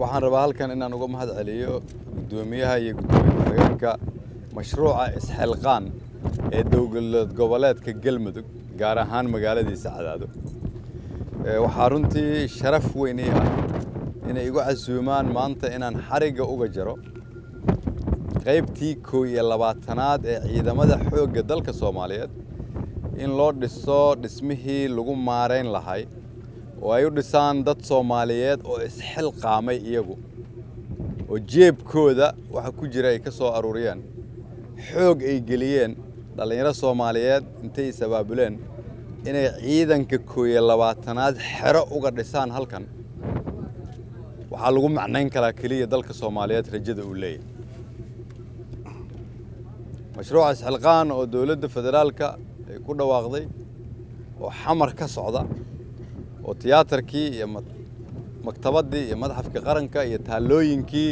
waxaan rabaa halkan inaan uga mahad celiyo gudoomiyaha iyo gudoomiye-ku-xigeenka mashruuca isxilqaan ee dowlad goboleedka Galmudug gaar ahaan magaaladiisa Cadaado. Waxaa runtii sharaf weyn ah inay igu casuumaan maanta inaan xariga uga jaro qaybtii 21aad ee ciidamada xoogga dalka Soomaaliyeed in loo dhiso dhismihii lagu maareyn lahay oo ay u dhisaan dad Soomaaliyeed oo isxilqaamay iyagu oo jeebkooda waxa ku jira ay ka soo aruuriyeen xoog ay geliyeen dhalinyaro Soomaaliyeed intay sabaabuleen inay ciidanka 21aad xero uga dhisaan halkan waxa lagu macnayn kala kaliya dalka Soomaaliyeed rajada uu leeyahay mashruuca isxilqaan oo dawladda federaalka ay ku dhawaaqday oo xamar ka socda oo tiyaatarkii iyo maktabadii iyo madxafka qaranka iyo taalooyinkii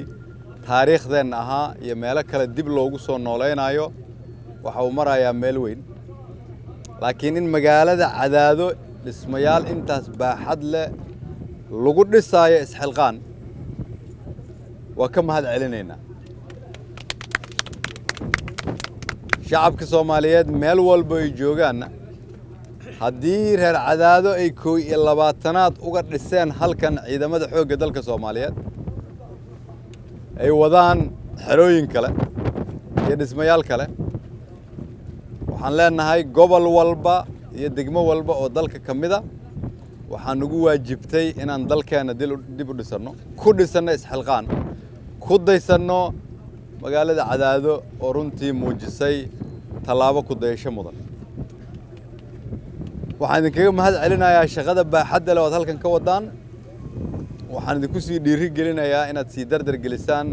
taariikhdeena ahaa iyo meelo kale dib loogu soo nooleynayo waxa uu marayaa meel weyn laakiin in magaalada Cadaado dhismayaal intaas baaxad leh lagu dhisaayo isxilqaan waa ka mahad celinaynaa shacabka Soomaaliyeed meel walba ay joogaan haddii reer Cadaado ay 21aad uga dhiseen halkan ciidamada xoogga dalka Soomaaliyeed ay wadaan xerooyin kale iyo dhismayaal kale waxaan leenahay gobol walba iyo degmo walba oo dalka kamida waxaan ugu waajibtay inaan dalkeena dib u dhisano ku dhisano isxilqaan ku daysano magaalada Cadaado oo runtii muujisay talaabo ku dayasho mudan waxaan idinkaga mahad celinayaa shaqada baaxadda leh oo halkan ka wadaan waxaan idinku sii dhiiri gelinayaa inaad sii dardar gelisaan